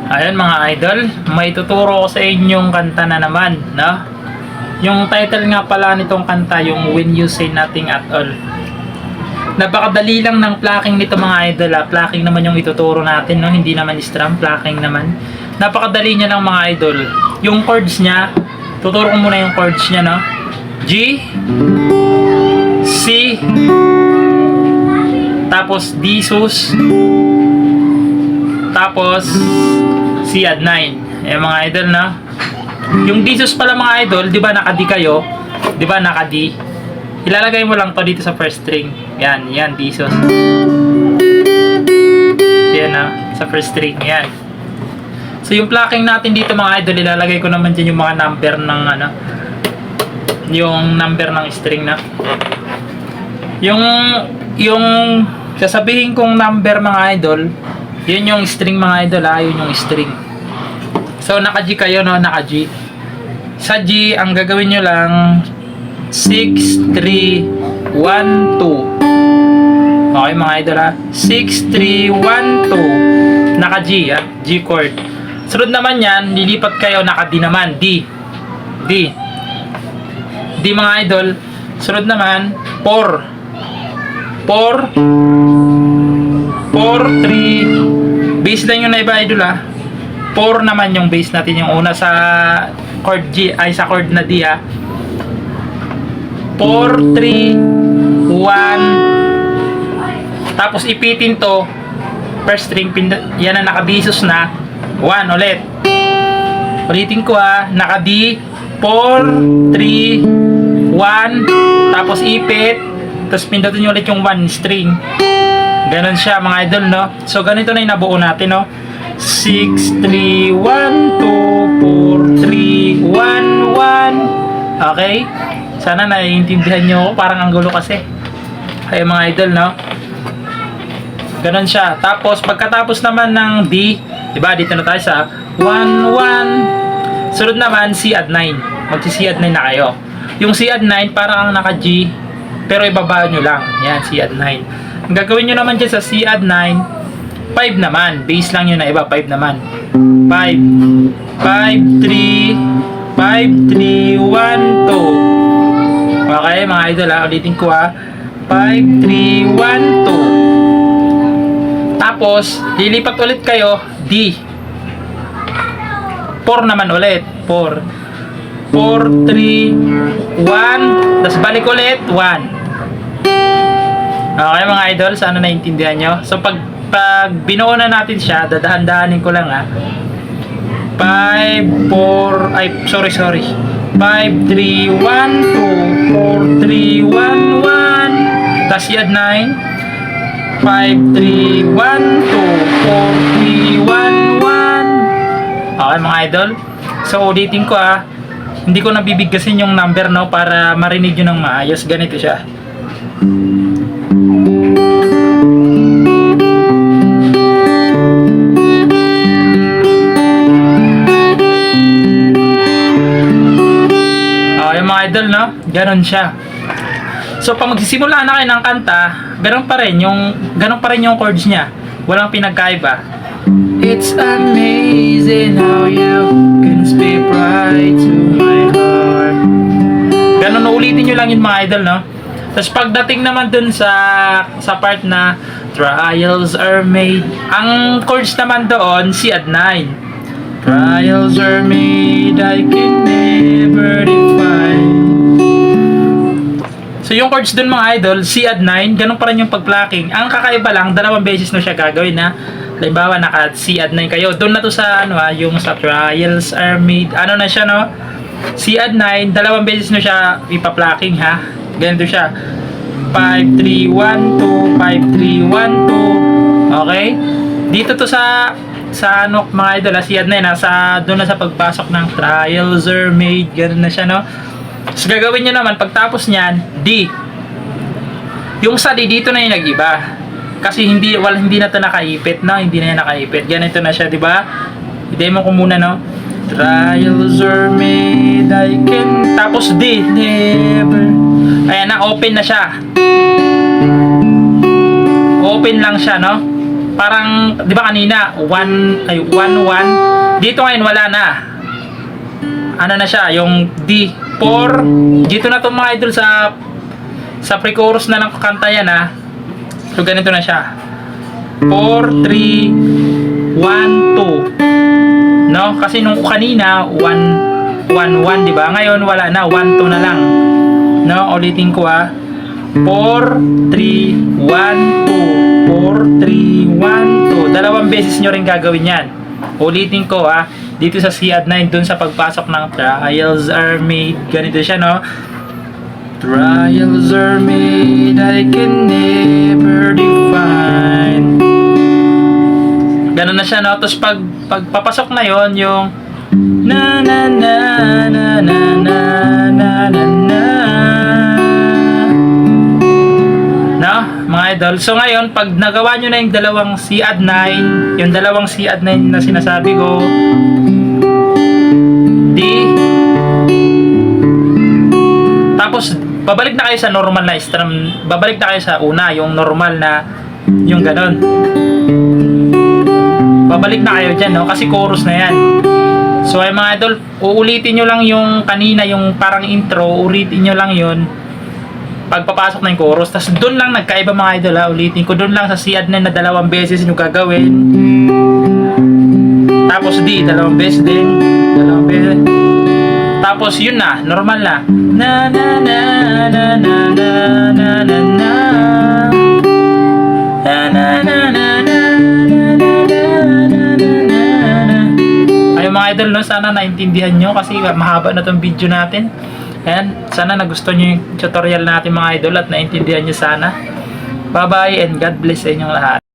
Ayun mga idol, may tuturo ko sa inyong kanta na naman, no? Yung title nga pala nitong kanta, yung When You Say Nothing At All. Napakadali lang ng plucking nito mga idol, ha? Plucking naman yung ituturo natin, no? Hindi naman strum, plucking naman. Napakadali niya lang mga idol. Yung chords niya, tuturo ko muna yung chords niya, no? G, C, tapos D sus, tapos C add 9. Eh mga idol, no? Yung D sus pala mga idol, di ba naka-D kayo? Di ba naka-D? Ilalagay mo lang to dito sa first string. Yan, yan, D sus. Yan na, sa first string, yan. So yung plucking natin dito mga idol, ilalagay ko naman dyan yung mga number ng ano, yung number ng string na. Yung sasabihin kong number mga idol, yun yung string mga idol, yun yung string. So naka-G kayo, no? Naka-G. Sa G, ang gagawin nyo lang 6, 3, 1, 2. Okay mga idol, 6, 3, 1, 2. Naka-G, G chord. Sunod naman yan, lilipat kayo, naka-D naman, D. D. D mga idol. Sunod naman 4, 4, 3. Bass lang yung naiba idol, 4 naman yung bass natin, yung una sa chord G, ay sa chord na D, 4, 3, 1. Tapos ipitin to first string, yan na naka-D-sus na 1 ulit. Ulitin ko, naka D, 4, 3, 1, tapos ipit, tapos pindutin nyo ulit yung 1 string. Ganon siya mga idol, no? So ganito na yung nabuo natin, no? 6, 3, 1, 2, 4, 3, 1, 1. Okay? Sana naiintindihan nyo ako, parang ang gulo kasi. Ay mga idol, no? Ganon siya. Tapos pagkatapos naman ng D, diba dito na tayo sa 1, 1. Sunod naman C add 9. Magsi C add 9 na kayo. Yung C add 9 parang ang naka G, pero ibaba nyo lang. Yan, C add 9. Ang gagawin nyo naman dyan sa C add 9, 5 naman. Base lang yun na iba, 5 naman. 5, 5, 3, 5, 3, 1, 2. Okay mga idol, ulitin ko, 5, 3, 1, 2. Tapos, lilipat ulit kayo, D. 4 naman ulit. 4, 4, 3, 1. Tapos balik ulit, 1. Okay mga idol, sana naiintindihan nyo. So pag binuo na natin siya, dadahan-dahanin ko lang, 5, 4, ay sorry 5, 3, 1, 2, 4, 3, 1, 1. Tapos i-add 9, 5, 3, 1, 2, 4, 3, 1, 1. Okay mga idol, so ulitin ko, hindi ko nabibigkasin yung number, no, para marinig nyo ng maayos. Ganito siya. Okay mga idol, no, ganon siya. So pag magsisimula na kayo ng kanta, ganon pa rin yung chords niya. Walang pinagkaiba. It's amazing how you can speak right to my heart. Ganon, ulitin nyo lang yun mga idol, no? Tapos pagdating naman dun sa part na trials are made, ang chords naman doon, C add 9. Trials are made, I can never define. So yung chords dun mga idol, C add 9, ganun pa rin yung pag-plucking. Ang kakaiba lang, dalawang beses na siya gagawin, halimbawa naka C add 9 kayo, doon na to sa yung sa trials are made, na siya, no? C add 9, dalawang beses na siya ipa-plucking, ganito siya. 5, 3, 1, 2, 5, 3, 1, 2. Okay? Dito to sa mga idol, C add 9, doon na sa pagpasok ng trials are made, ganun na siya, no? So gagawin nyo naman, pagtapos nyan, D. Yung sa D, dito na yung nag-iba. Kasi hindi na to nakaipit, no? Hindi na yan nakaipit. Ganito na siya, di ba? I-demo ko muna, no? Trials are made, I can... Tapos D, never. Ayan na, open na siya. Open lang siya, no? parang, di ba kanina, 1, 1. Dito ngayon, wala na. Ano na siya, yung D. 4. Dito na to mga idol sa pre-chorus na ng kanta yan ha. So, ganito na siya. 4, 3, 1, 2. No? Kasi nung kanina, 1, 1, 1, di ba? Ngayon, wala na. 1, 2 na lang. No? Ulitin ko ha. 4, 3, 1, 2. 4, 3, 1, 2. Dalawang beses nyo rin gagawin yan. Ulitin ko ha. Dito sa C add 9, dun sa pagpasok ng trials are made. Ganito siya, no? Trials are made, I can never define. Ganun na siya, no? Tapos pagpapasok na yon yung na na na na na na na na na. No? Mga idol. So ngayon, pag nagawa nyo na yung dalawang C add 9, yung dalawang C add 9 na sinasabi ko, D, tapos babalik na kayo sa normal na strum, babalik na kayo sa una, yung normal na, yung ganon. Babalik na kayo dyan, no? Kasi chorus na yan. So ay mga idol, uulitin nyo lang yung kanina, yung parang intro, ulitin nyo lang yun pagpapasok na yung chorus. Tapos doon lang nagkaiba mga idol ha, ulitin ko, doon lang sa C add 9 na dalawang beses nyo gagawin. Tapos D, dalawang beses din, dalawang beses. Tapos yun na, normal na. Na na na na na na na na na. Na na na na na na. Ayun mga idol, no, sana naintindihan nyo kasi mahaba na tong video natin. Ayan, sana nagustuhan nyo yung tutorial natin mga idol at naintindihan nyo sana. Bye bye and God bless sa inyong lahat.